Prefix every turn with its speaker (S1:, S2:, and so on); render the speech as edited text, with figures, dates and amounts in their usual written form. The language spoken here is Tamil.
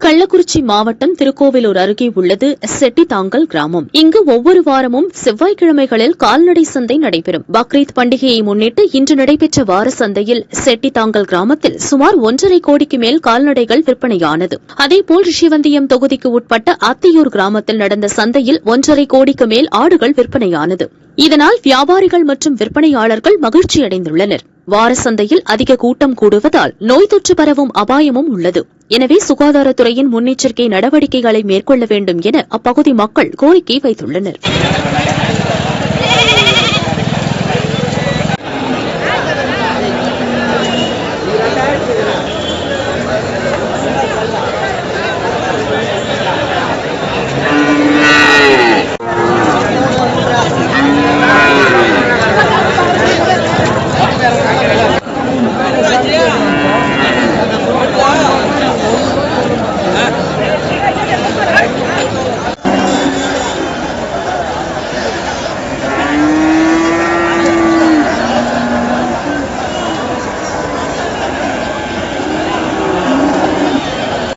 S1: கள்ளக்குறிச்சி மாவட்டம் திருக்கோவிலூர் அருகே உள்ளது செட்டித்தாங்கல் கிராமம். இங்கு ஒவ்வொரு வாரமும் செவ்வாய்க்கிழமைகளில் கால்நடை சந்தை நடைபெறும். பக்ரீத் பண்டிகையை முன்னிட்டு இன்று நடைபெற்ற வார சந்தையில் செட்டித்தாங்கல் கிராமத்தில் சுமார் 1.5 கோடிக்கு மேல் கால்நடைகள் விற்பனையானது. அதேபோல் ரிஷிவந்தியம் தொகுதிக்கு உட்பட்ட அத்தியூர் கிராமத்தில் நடந்த சந்தையில் 1.5 கோடிக்கு மேல் ஆடுகள் விற்பனையானது. இதனால் வியாபாரிகள் மற்றும் விற்பனையாளர்கள் மகிழ்ச்சியடைந்துள்ளனர். வார சந்தையில் அதிக கூட்டம் கூடுவதால் நோய் தொற்று பரவும் அபாயமும் உள்ளது. எனவே சுகாதாரத்துறையின் முன்னெச்சரிக்கை நடவடிக்கைகளை மேற்கொள்ள வேண்டும் என அப்பகுதி மக்கள் கோரிக்கை வைத்துள்ளனர்.